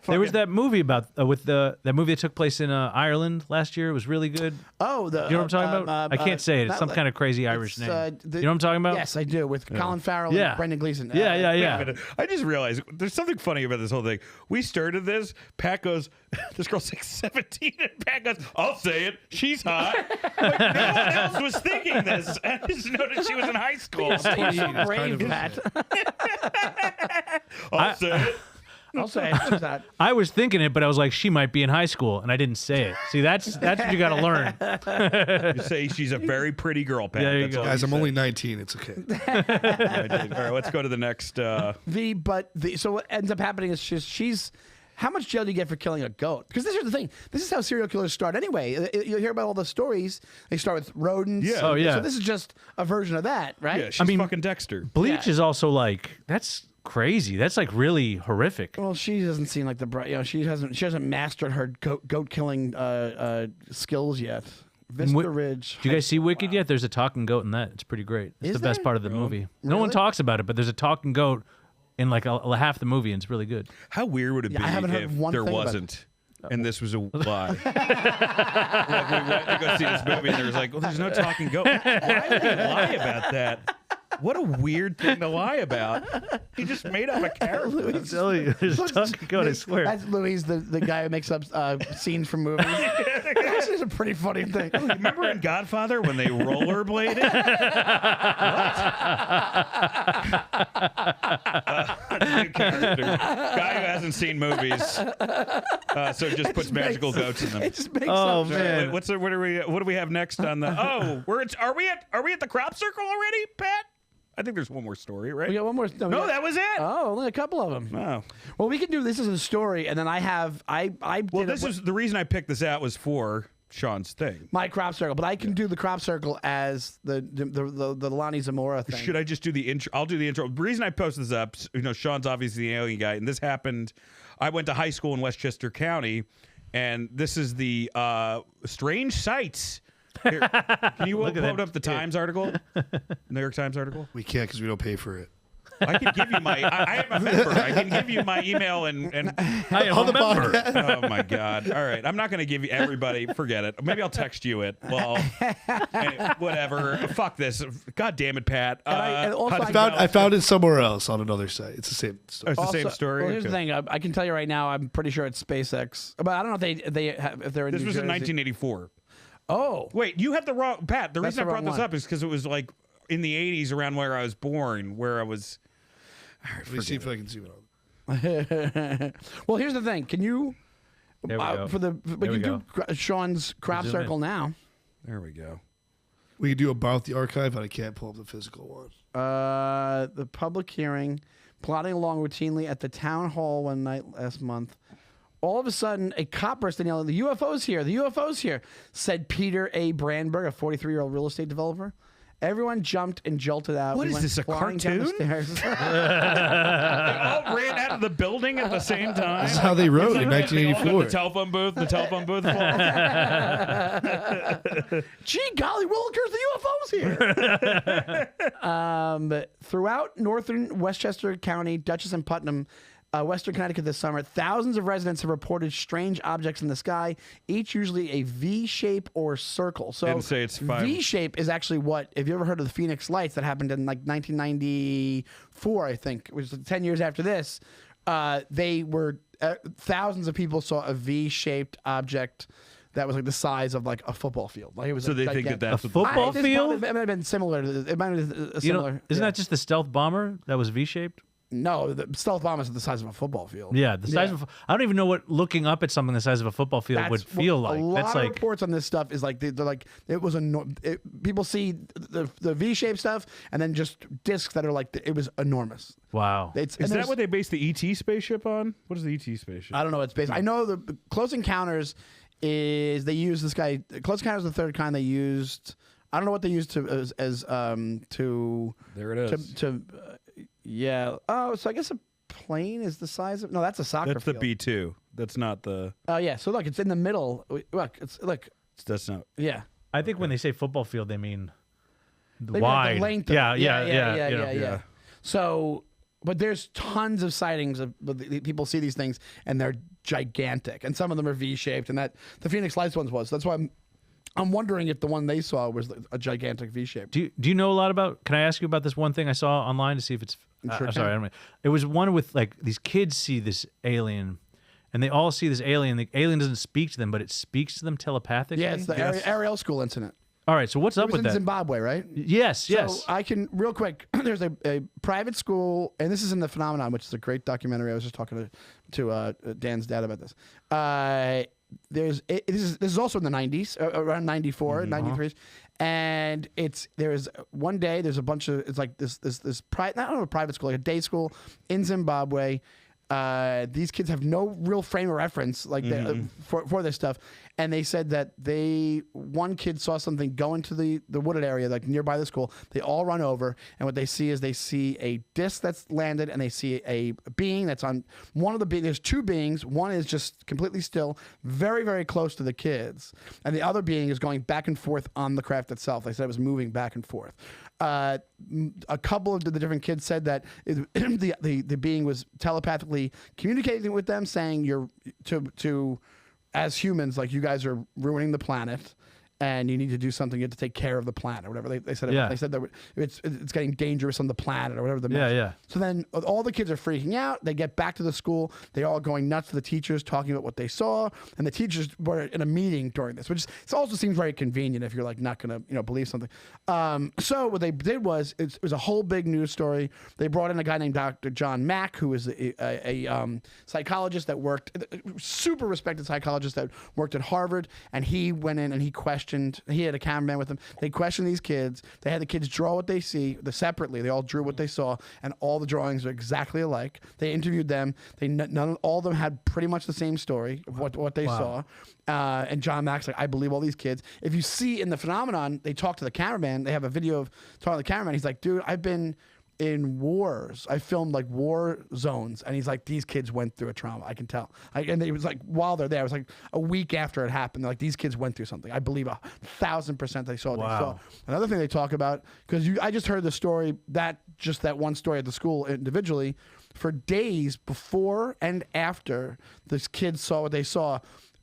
There was that movie about with that movie that took place in Ireland last year. It was really good. Oh, the You know what I'm talking about? I can't say it. It's some kind of crazy Irish name. You know what I'm talking about? Yes, I do. With Colin Farrell Yeah. and Brendan Gleeson. Yeah. I just realized there's something funny about this whole thing. We started this. Pat goes, this girl's like 17, and Pat goes, I'll say it. She's hot. Like, no one else was thinking this. I just noticed she was in high school. You're so brave, Pat. I'll say it. I'll say it. She's hot. I was thinking it, but I was like, she might be in high school, and I didn't say it. See, that's what you got to learn. You say she's a very pretty girl, Pat. Yeah, there you That's go. all Guys, you I'm said. only 19. It's okay. I did. All right, let's go to the next. So what ends up happening is she's how much jail do you get for killing a goat? Because this is the thing. This is how serial killers start anyway. You hear about all the stories. They start with rodents. Yeah. Oh, yeah. So this is just a version of that, right? Yeah, she's mean- fucking Dexter. Bleach Yeah. is also like, that's crazy. That's like really horrific. Well, she doesn't seem like the bright. She hasn't mastered her goat killing skills yet. Vista Ridge. Do you guys see Wicked yet? There's a talking goat in that. It's pretty great. It's Is the best there? part of the movie. No one Really? talks about it, but there's a talking goat in like half the movie, and it's really good. How weird would it be I haven't heard if one there thing about wasn't and this was a lie. Like, we went to go see this movie, and there was like, well, there's no talking goat. Why would he lie about that? What a weird thing to lie about. He just made up a character. I'm telling you, there's a talking goat, I swear. That's Louis, the guy who makes up scenes from movies. This is a pretty funny thing. Oh, remember in Godfather when they rollerbladed? New character. Guy who hasn't seen movies, so just puts magical goats in them. It just makes Oh, up. man. What do we have next on the? Oh, are we at the crop circle already, Pat? I think there's one more story, right? We got one more. No, that was it. Oh, only a couple of them. Oh. Well, we can do this as a story, and then This is the reason I picked this out was for Sean's thing. my crop circle, but I can do the crop circle as the Lonnie Zamora thing. Should I just do the intro? I'll do the intro. The reason I posted this up, Sean's obviously the alien guy, and this happened. I went to high school in Westchester County, and this is the strange sights. Here, can you load up the Times article? New York Times article? We can't because we don't pay for it. I can give you my. I am a member. I can give you my email and I am a member. Oh my God! All right, I'm not going to give you everybody. Forget it. Maybe I'll text you it. Well, whatever. Fuck this. God damn it, Pat. And also I found it somewhere else on another site. It's the same story. It's the same story. Well, here's the Okay. thing. I can tell you right now. I'm pretty sure it's SpaceX, but I don't know if they're in. This New was in Jersey. 1984. Oh, Wait, you had the wrong Pat. The reason I the brought wrong this one. up is because it was like in the 80s, around where I was born, where I was. Let me see if I can zoom it on. well, here's the thing. Can you? There we go. We can do Sean's crop Zoom circle in. now. There we go. We can do about the archive, but I can't pull up the physical one. The public hearing, plodding along routinely at the town hall one night last month. All of a sudden, a cop burst in yelling, "The UFO's here! The UFO's here!" said Peter A. Brandberg, a 43-year-old real estate developer. Everyone jumped and jolted out. What We is went this, a flying down the cartoon? stairs. They all ran out of the building at the same time. That's how they wrote in They all got 1984. The telephone booth. The telephone booth. Gee golly, Willikers, the UFO's here. Throughout northern Westchester County, Dutchess and Putnam, Western Connecticut this summer, thousands of residents have reported strange objects in the sky, each usually a V shape or circle. So Didn't say it's five. V shape is actually what, if you ever heard of the Phoenix Lights that happened in like 1994, I think, which was 10 years after this, they were, thousands of people saw a V-shaped object that was like the size of like a football field. Like it was So they think gigantic. that's A what football field? It might have been similar. It might have been a similar. Isn't that just the stealth bomber that was V-shaped? No, the stealth bomb is the size of a football field. Yeah, the size of. I don't even know what looking up at something the size of a football field would feel like. A lot That's of like reports on this stuff is like they're like it was people see the V-shaped stuff and then just discs that are like it was enormous. wow. Is Is that what they based the ET spaceship on? What is the ET spaceship? I don't know what it's based. I know the Close Encounters is they used this guy. Close Encounters of the Third Kind. They used. I don't know what they used to to. There it is. Yeah. Oh, so I guess a plane is the size of. No, that's a soccer That's the field. B2. That's not the. Oh yeah. So look, it's in the middle. Look, it's like That's not. yeah. I think when they say football field, they mean They mean wide. the length of yeah, it. yeah, yeah, you know. yeah. So, but there's tons of sightings of people see these things and they're gigantic, and some of them are V-shaped, and that the Phoenix Lights ones was. That's why I'm wondering if the one they saw was a gigantic V-shape. Do you know a lot about? Can I ask you about this one thing I saw online to see if it's? Sure I'm sorry, I don't know. It was one with like these kids see this alien, and they all see this alien. The alien doesn't speak to them, but it speaks to them telepathically. Yeah, it's the Ariel School incident. All right, so what's It up was with in that? Zimbabwe, right? Yes, yes. So I can real quick. There's a private school, and this is in The Phenomenon, which is a great documentary. I was just talking to Dan's dad about this. This is also in the 90s, around 94, 93, and there's one day there's a bunch of it's like this not a private school, like a day school in Zimbabwe. These kids have no real frame of reference like for this stuff, and they said that one kid saw something go into the wooded area like nearby the school. They all run over, and what they see is a disc that's landed, and they see a being that's on one of the there's two beings. One is just completely still, very very close to the kids, and the other being is going back and forth on the craft itself. They said it was moving back and forth. A couple of the different kids said that the being was telepathically communicating with them, saying you're to as humans, like you guys are ruining the planet. And you need to do something. You have to take care of the planet, or whatever they said. Yeah. They said that it's getting dangerous on the planet, or whatever. Yeah. So then all the kids are freaking out. They get back to the school. They're all going nuts to the teachers, talking about what they saw. And the teachers were in a meeting during this, which it also seems very convenient if you're like not going to believe something. So what they did was it was a whole big news story. They brought in a guy named Dr. John Mack, who is a psychologist that worked, super respected psychologist that worked at Harvard, and he went in and he questioned. He had a cameraman with him. They questioned these kids. They had the kids draw what they see separately. They all drew what they saw, and all the drawings are exactly alike. They interviewed them. All of them had pretty much the same story of what they saw. And John Mack's like, I believe all these kids. If you see in the phenomenon, they talk to the cameraman. They have a video of talking to the cameraman. He's like, dude, I've been in wars. I filmed like war zones, and he's like, these kids went through a trauma. I can tell. And it was like while they're there, it was like a week after it happened. They're like, these kids went through something. I believe 1,000% they saw what they saw. Another thing they talk about, because I just heard the story that one story at the school individually, for days before and after this kids saw what they saw.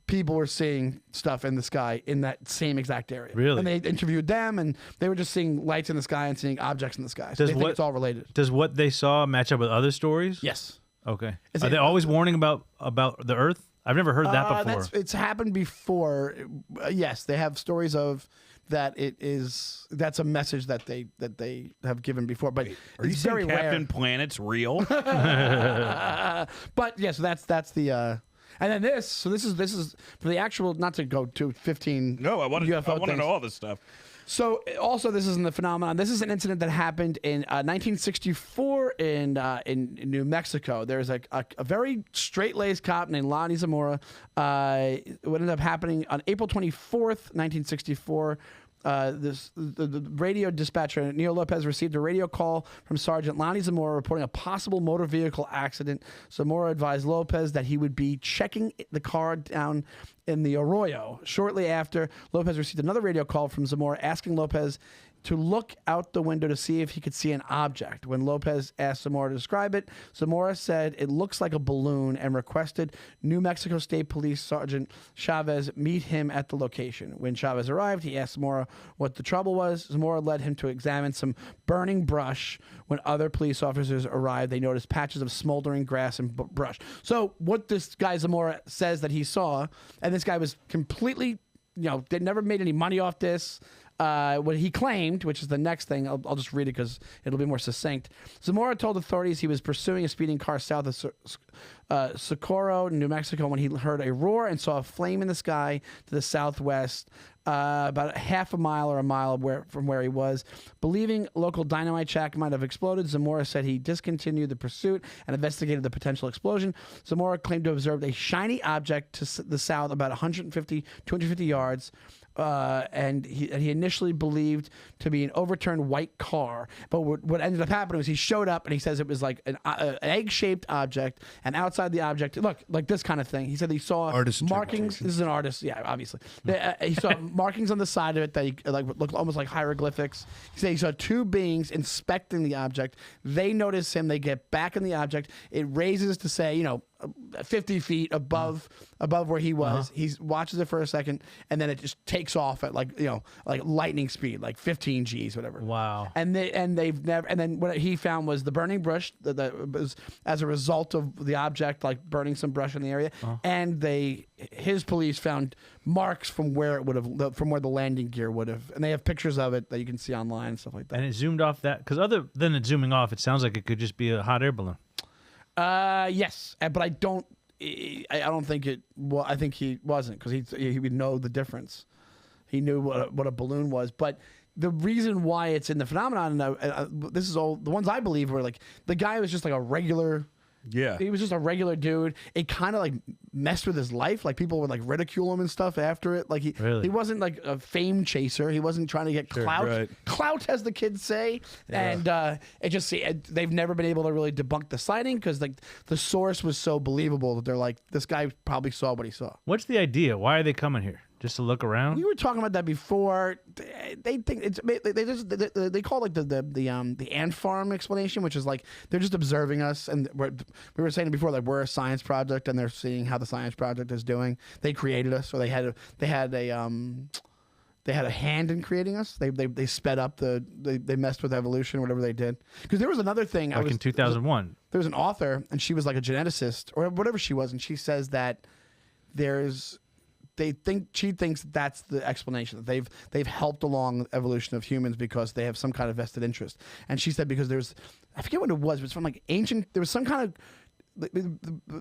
People were seeing stuff in the sky in that same exact area. Really? And they interviewed them, and they were just seeing lights in the sky and seeing objects in the sky. So they think it's all related. Does what they saw match up with other stories? Yes. Okay. Are they always warning about the Earth? I've never heard that before. It's happened before. Yes, they have stories of that. That's a message that they have given before. But Are you it's saying very Captain rare. Planet's real? But yeah, so that's the. And then this is for the actual, not to go to 15. No, I want to things. know all this stuff. So also this isn't the phenomenon. This is an incident that happened in 1964 in New Mexico. There's a very straight-laced cop named Lonnie Zamora. What ended up happening on April 24th, 1964. The radio dispatcher Neil Lopez received a radio call from Sergeant Lonnie Zamora reporting a possible motor vehicle accident. Zamora advised Lopez that he would be checking the car down in the Arroyo. Shortly after, Lopez received another radio call from Zamora asking Lopez to look out the window to see if he could see an object. When Lopez asked Zamora to describe it, Zamora said it looks like a balloon and requested New Mexico State Police Sergeant Chavez meet him at the location. When Chavez arrived, he asked Zamora what the trouble was. Zamora led him to examine some burning brush. When other police officers arrived, they noticed patches of smoldering grass and brush. So what this guy Zamora says that he saw, and this guy was completely, they never made any money off this. What he claimed, which is the next thing, I'll just read it because it'll be more succinct. Zamora told authorities he was pursuing a speeding car south of Socorro, New Mexico, when he heard a roar and saw a flame in the sky to the southwest, about half a mile or a mile from where he was. Believing local dynamite shack might have exploded, Zamora said he discontinued the pursuit and investigated the potential explosion. Zamora claimed to have observed a shiny object to the south about 250 yards. And he initially believed to be an overturned white car. But what ended up happening was he showed up and he says it was like an egg-shaped object, and outside the object, look, like this kind of thing. He said he saw markings. This is an artist, yeah, obviously. He saw markings on the side of it that looked almost like hieroglyphics. He said he saw two beings inspecting the object. They notice him. They get back in the object. It raises to say, 50 feet above where he was. He watches it for a second, and then it just takes off at like lightning speed, like 15 Gs, whatever. Wow. And then what he found was the burning brush that was as a result of the object like burning some brush in the area. And his police found marks from where from where the landing gear would have, and they have pictures of it that you can see online and stuff like that. And it zoomed off that, because other than it zooming off, it sounds like it could just be a hot air balloon. Yes, but I don't think it. Well, I think he wasn't, because he would know the difference. He knew what a balloon was, but the reason why it's in the phenomenon, this is all the ones I believe were like the guy was just like a regular. Yeah, he was just a regular dude. It kind of like messed with his life. Like people would like ridicule him and stuff after it. Like he wasn't like a fame chaser. He wasn't trying to get clout. Right. Clout, as the kids say. Yeah. And they've never been able to really debunk the sighting because like the source was so believable that they're like, this guy probably saw what he saw. What's the idea? Why are they coming here? just to look around. We were talking about that before. They think it's they call it like the ant farm explanation, which is like they're just observing us, and we were saying it before, like we're a science project, and they're seeing how the science project is doing. They created us, or they had a hand in creating us. They sped up they messed with evolution, whatever they did. Because there was another thing. Like in 2001. There was an author, and she was like a geneticist or whatever she was, and she says that she thinks that's the explanation, that they've helped along evolution of humans because they have some kind of vested interest. And she said because I forget what it was, but it's from like ancient. There was some kind of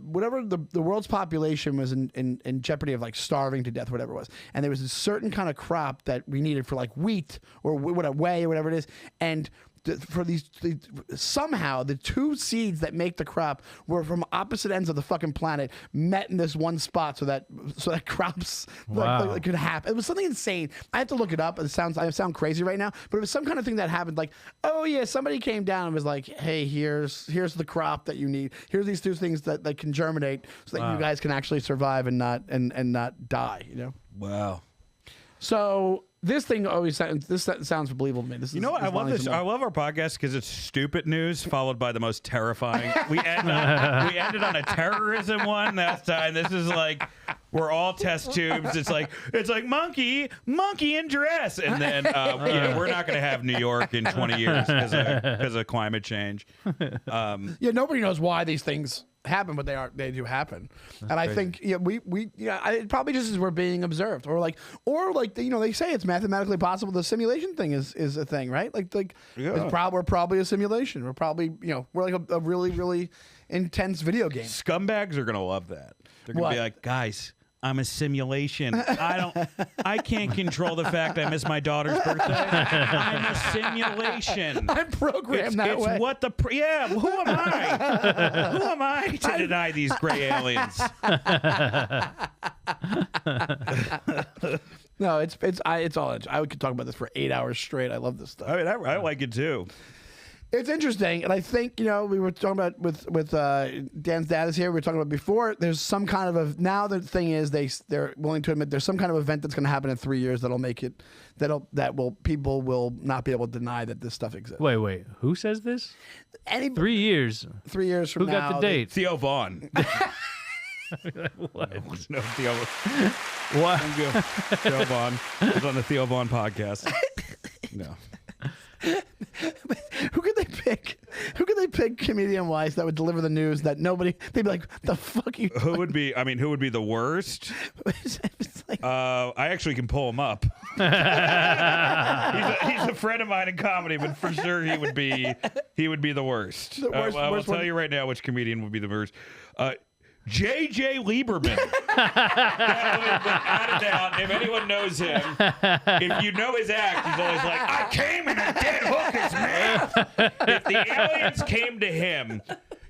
whatever the world's population was in jeopardy of like starving to death, whatever it was, and there was a certain kind of crop that we needed for like wheat or whey or whatever it is, and for somehow the two seeds that make the crop were from opposite ends of the fucking planet, met in this one spot so that crops like could happen. It was something insane. I have to look it up. I sound crazy right now, but it was some kind of thing that happened. Like, oh yeah, somebody came down and was like, hey, here's the crop that you need. Here's these two things that can germinate so that you guys can actually survive and not die. You know? Wow. So this thing always sounds believable to me. You know what? I love this. I love our podcast because it's stupid news followed by the most terrifying. We ended on a terrorism one last time. This is like we're all test tubes. It's like monkey in dress, and then we're not going to have New York in 20 years because of climate change. Nobody knows why these things happen, but they do happen. That's and I crazy. Think it probably just as we're being observed, or they say it's mathematically possible. The simulation thing is a thing, right? We're probably a simulation. We're probably we're like a really really intense video game. Scumbags are gonna love that. They're gonna be like, guys, I'm a simulation. I can't control the fact I missed my daughter's birthday. I'm a simulation. I'm programmed that way. What the who am I? Who am I to deny these gray aliens? No, it's all. I could talk about this for 8 hours straight. I love this stuff. I mean, I like it too. It's interesting, and I think we were talking about with Dan's dad is here. We were talking about before. There's some kind of now the thing is they're willing to admit there's some kind of event that's going to happen in 3 years that'll make it people will not be able to deny that this stuff exists. Wait, who says this? 3 years. 3 years from now. Who got the date? Theo Vaughn. What? No, Theo. What? Theo Vaughn was on the Theo Vaughn podcast. No. Who could they pick? Who could they pick comedian wise that would deliver the news that nobody? They'd be like, "The fuck you?" Who would be? I mean, who would be the worst? I actually can pull him up. He's a friend of mine in comedy, but for sure he would be the worst. I will tell you right now which comedian would be the worst. J.J. Lieberman. Without a doubt, if anyone knows him, if you know his act, he's always like, I came in a dead hooker's mouth. If the aliens came to him,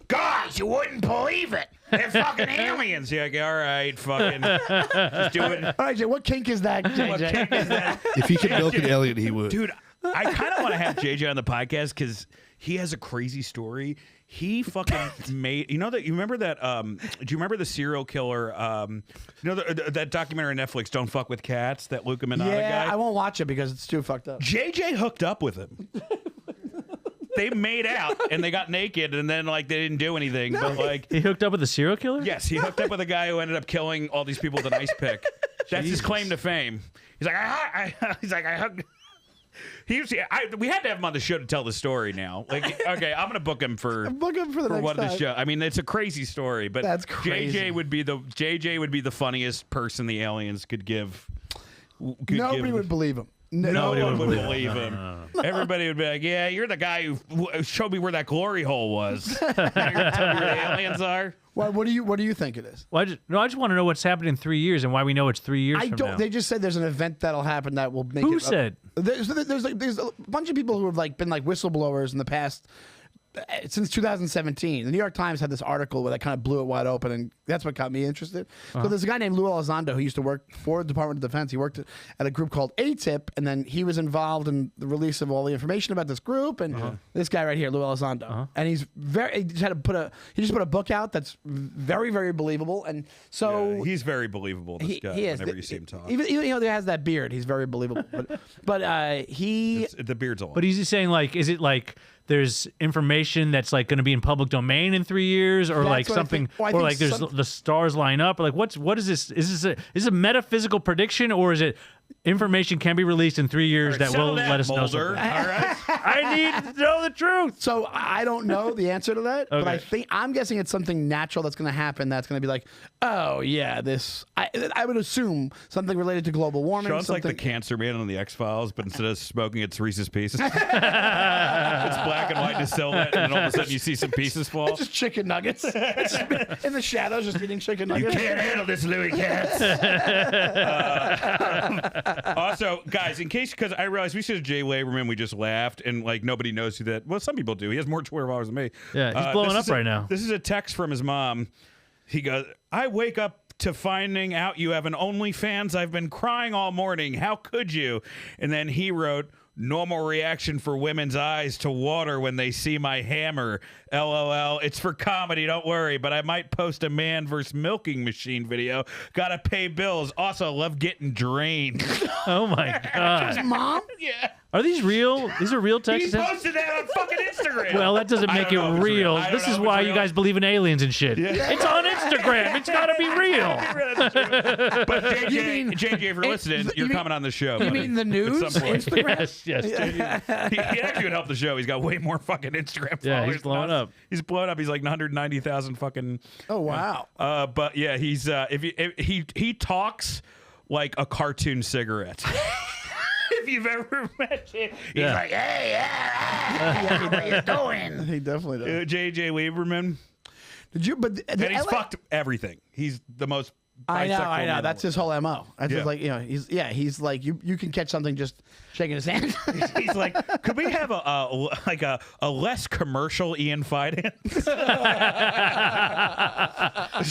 guys, you wouldn't believe it. They're fucking aliens. You're like, all right, fucking just do it. All right, Jay, what kink is that, JJ? What kink is that? If he could milk an alien, he would. Dude, I kind of want to have JJ on the podcast because he has a crazy story. He fucking made, you remember that, do you remember the serial killer, that documentary on Netflix, Don't Fuck with Cats, that Luca Minata guy? Yeah, I won't watch it because it's too fucked up. JJ hooked up with him. They made out and they got naked and then they didn't do anything. No, but he hooked up with a serial killer? Yes, he hooked up with a guy who ended up killing all these people with an ice pick. That's his claim to fame. He's like, I hugged. We had to have him on the show to tell the story now. Okay, I'm gonna book him for the next one of the time. show. I mean, it's a crazy story, but that's crazy. JJ would be the funniest person the aliens could give. Nobody would believe him. No one would believe him. Everybody would be like, "Yeah, you're the guy who showed me where that glory hole was." Now you're gonna tell me where the aliens are. Well, what do you think it is? Well, I just want to know what's happening in 3 years and why we know it's 3 years from now. They just said there's an event that'll happen that will make Who said? There's a bunch of people who have been whistleblowers in the past since 2017. The New York Times had this article where they kind of blew it wide open, and that's what got me interested. So there's a guy named Lou Elizondo who used to work for the Department of Defense. He worked at a group called ATIP, and then he was involved in the release of all the information about this group. And this guy right here, Lou Elizondo, and he just put a book out that's very, very believable. And so he's very believable. This guy, he is. Whenever you see him talk, even he has that beard, he's very believable. but the beard's all. But he's saying like, is it like there's information that's like going to be in public domain in 3 years, or That's like what I something, think. Well, I or think like there's the stars line up, or like what is this? Is this a metaphysical prediction, or is it information can be released in 3 years that will let us know Mulder. something? All right. I need to know the truth. So I don't know the answer to that, but Okay. I'm guessing it's something natural that's going to happen. That's going to be like, oh yeah, this. I would assume something related to global warming. Sean's like the something- cancer man on the X-Files, but instead of smoking, it's Reese's Pieces. It's black and white distilled, and then all of a sudden you see some pieces fall. It's just chicken nuggets. It's just in the shadows, just eating chicken nuggets. handle this, Louis Katz. Also, guys, in case, because I realized we said Jay Laberman, we just laughed, and like nobody knows who that. Well, some people do. He has more Twitter followers than me. Yeah, he's blowing this up is a- right now. This is a text from his mom. He goes, "I wake up to finding out you have an OnlyFans. I've been crying all morning. How could you?" And then he wrote, "Normal reaction for women's eyes to water when they see my hammer. LOL. It's for comedy, don't worry, but I might post a man versus milking machine video. Gotta pay bills. Also, love getting drained." Oh my god, Mom? Yeah. are these real? These are real He texts. posted that on fucking Instagram. Well, that doesn't I make don't it know if it's real. I don't This know is if why it's you real. guys believe in aliens and shit. It's on Instagram. It's got to be real. But JJ, if you're listening, you're coming on the show. You buddy, mean the at news? some point. Instagram? Yes. He actually would help the show. He's got way more fucking Instagram followers. Yeah, he's than blowing us. up. He's blowing up. He's like 190,000 fucking. Oh wow. But yeah, he's if he talks like a cartoon cigarette. If you've ever met him, he's Yeah. like, "Hey, yeah, what you doing?" He definitely does. JJ Lieberman, Did you? But and he's fucked everything. He's the most. I know. bisexual man That's in his whole mo. That's Yeah. just like he's like you can catch something just shaking his hand. the world. He's like, could we have a less commercial Ian Fidance?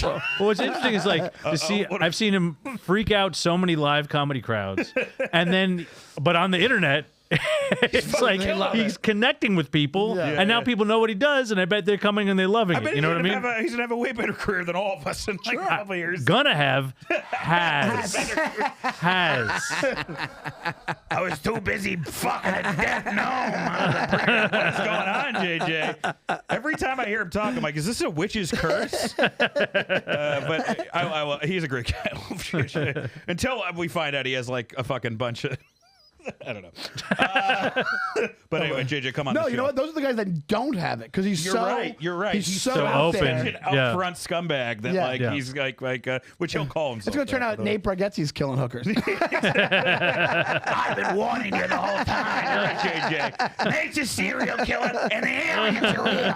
Well, what's interesting is like to see. I've seen him freak out so many live comedy crowds, and then, but on the internet. It's like he's connecting with people, and now people know what he does, and I bet they're coming and they're loving it. You know what I mean? He's gonna have a way better career than all of us in like a couple years. Gonna have, has. I was too busy fucking a dead gnome. What's going on, JJ? Every time I hear him talk, I'm like, is this a witch's curse? But he's a great guy. I love JJ. Until we find out he has like a fucking bunch of. I don't know. But anyway, JJ, come on. No, the you know show. what? Those are the guys that don't have it because he's You're so right. You're right. He's so so out open. there. An Yeah. upfront scumbag that Yeah. like Yeah. he's like which he'll call himself. It's gonna turn that, out but, Nate Bargatze's killing hookers. I've been warning you the whole time, JJ. Nate's a serial killer and the aliens are real.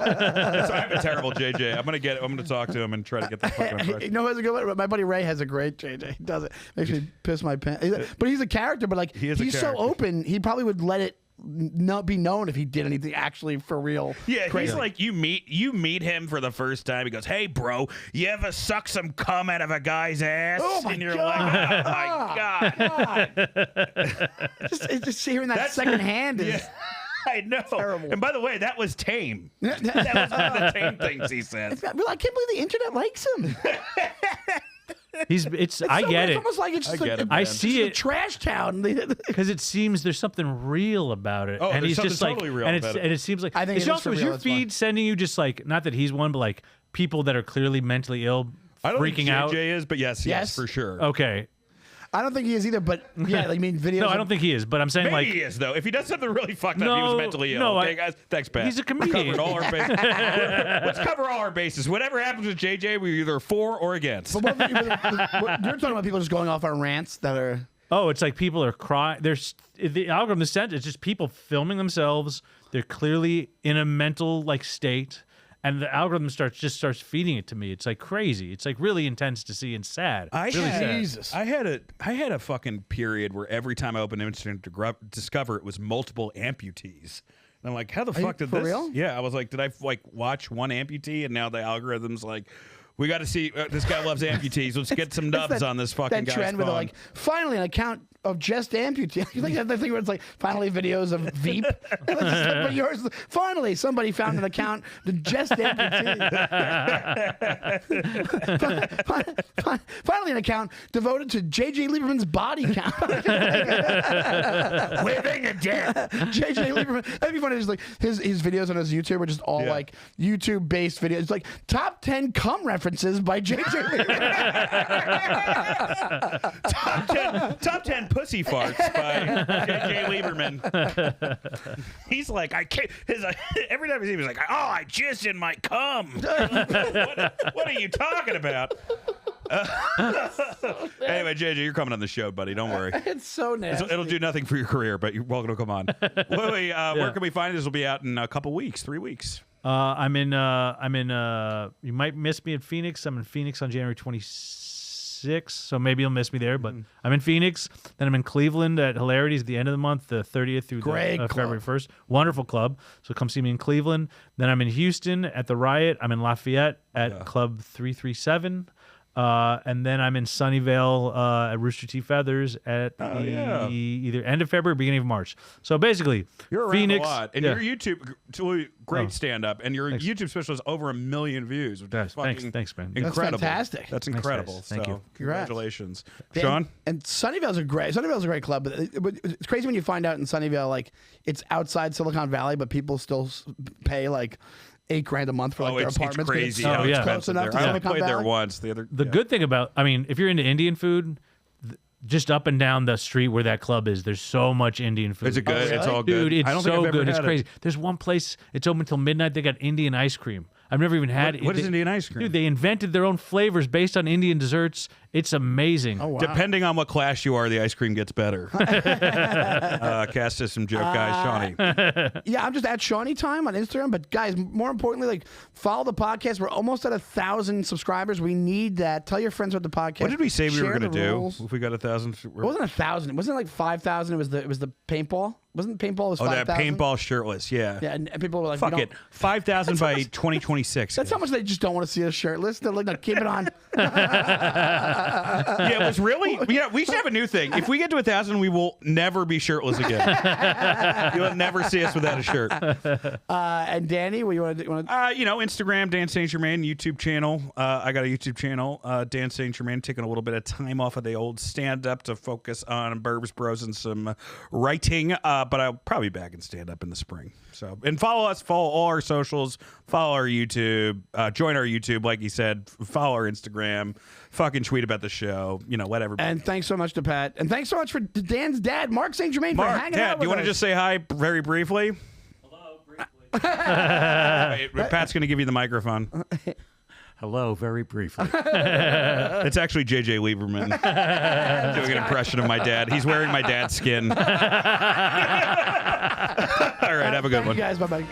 So I'm a terrible JJ. I'm gonna talk to him and try to get the fucking You impression. know who's a good one? My buddy Ray has a great JJ. He does it. Makes me piss my pants. But he's a character. But like He is a he's so character. open. He probably would let it not be known if he did anything actually for real. Yeah, crazy. he's like you meet him for the first time. He goes, "Hey, bro, you ever suck some cum out of a guy's ass?" Oh my and you're God. like, "Oh my god." just hearing that secondhand is. Yeah. I know. Terrible. And by the way, that was tame. That was one of the tame things he said. Well, I can't believe the internet likes him. I get It's it. almost like it's just I get like it, I man. see a it trash town. because it seems there's something real about it, Oh, and there's he's just something like, totally real and about it. and it seems like. I think is it is also for is real, your that's why. feed sending you just like not that he's one, but like people that are clearly mentally ill, I don't freaking think JJ out. is, but yes, Yes. for sure. Okay, I don't think he is either, but yeah, I mean, videos. no, I don't think he is, but I'm saying Maybe like he is though. If he does something really fucked up, he No, was mentally ill. no, okay, I- guys. Thanks, Pat. he's a We're comedian. covering all our bases. Let's cover all our bases. Whatever happens with JJ, we're either for or against. But you're talking about people just going off on rants that are. oh, it's like people are crying. There's the algorithm is sent. It's just people filming themselves. They're clearly in a mental like state. And the algorithm starts feeding it to me. It's like crazy. It's like really intense to see and sad. Really sad. Jesus. I had a fucking period where every time I opened Instagram to discover it was multiple amputees. I'm like, how the fuck did for this? real? Yeah, I was like, did I like watch one amputee and now the algorithm's like, we got to see this guy loves amputees. Let's get some dubs on this fucking that guy's trend where they're phone. like, finally an account of just amputees. You think that thing where it's like, finally videos of Veep? But yours, finally somebody found an account to just amputees. Finally an account devoted to J.J. Lieberman's body count. Living a death. J.J. Lieberman. That'd be funny. Just like his videos on his YouTube are just all like YouTube based videos. It's like top 10 cum references by J.J. Lieberman. top 10 pussy farts by J.J. Lieberman. He's like, I can't. Every time he's like, oh, I jizzed in my cum. What are you talking about? Anyway, JJ, you're coming on the show, buddy. Don't worry. It's so nasty. It'll do nothing for your career, but you're welcome to come on. Louis, where can we find it? This will be out in a couple weeks, 3 weeks. I'm in. You might miss me at Phoenix. I'm in Phoenix on January 26th, so maybe you'll miss me there. But I'm in Phoenix. Then I'm in Cleveland at Hilarities at the end of the month, the 30th through February 1st. Wonderful club. So come see me in Cleveland. Then I'm in Houston at the Riot. I'm in Lafayette at Club 337. And then I'm in Sunnyvale at Rooster Teeth Feathers at either end of February or beginning of March. So basically, you're around Phoenix, a lot. And your YouTube, great stand-up, and your YouTube special is over 1 million views. Which is fucking thanks, man. Incredible. That's fantastic. That's incredible. Thanks, guys. Thank you. Congratulations. Congrats. Sean? And Sunnyvale's a great club, but it's crazy when you find out in Sunnyvale, like, it's outside Silicon Valley, but people still pay like $8,000 a month for like their apartments. It's crazy. Oh, yeah. Close enough to I only Silicon played there Valley. once. The good thing about, if you're into Indian food, just up and down the street where that club is, there's so much Indian food. Is it good? Oh, really? It's all good. Dude, it's I don't think so I've ever good. It's had crazy. it. There's one place, it's open until midnight. They got Indian ice cream. I've never even had it. What is Indian ice cream? Dude, they invented their own flavors based on Indian desserts. It's amazing. Oh, wow. Depending on what class you are, the ice cream gets better. Cast system joke, guys. Shawnee. Yeah, I'm just at Shawnee Time on Instagram. But guys, more importantly, like, follow the podcast. We're almost at 1,000 subscribers. We need that. Tell your friends about the podcast. What did we say we were Share going to the do rules. if we got 1,000? It wasn't 1,000. It wasn't like 5,000. It was the paintball. Wasn't paintball? It was Oh, 5,000. that paintball shirtless. Yeah. Yeah, and people were like, Fuck we it. don't- 5,000 by 2026. That's how much they just don't want to see us shirtless. They're like, no, keep it on. Yeah, it was really. Yeah, we should have a new thing. If we get to 1,000, we will never be shirtless again. You'll never see us without a shirt. And Danny, what you want to do? Instagram, Dan St. Germain, YouTube channel. I got a YouTube channel, Dan St. Germain, taking a little bit of time off of the old stand-up to focus on Burbs Bros and some writing. But I'll probably be back in stand-up in the spring. So, and follow us, follow all our socials, follow our YouTube, join our YouTube, like he said, follow our Instagram, fucking tweet about the show, let everybody. And thanks so much to Pat. And thanks so much to Dan's dad, Mark St. Germain, for Mark, hanging Dad, out do you with want us. to just say hi very briefly? Hello, briefly. Pat's going to give you the microphone. Hello, very briefly. It's actually J.J. Lieberman doing an impression of my dad. He's wearing my dad's skin. All right, have a good Thank one. you guys. Bye-bye.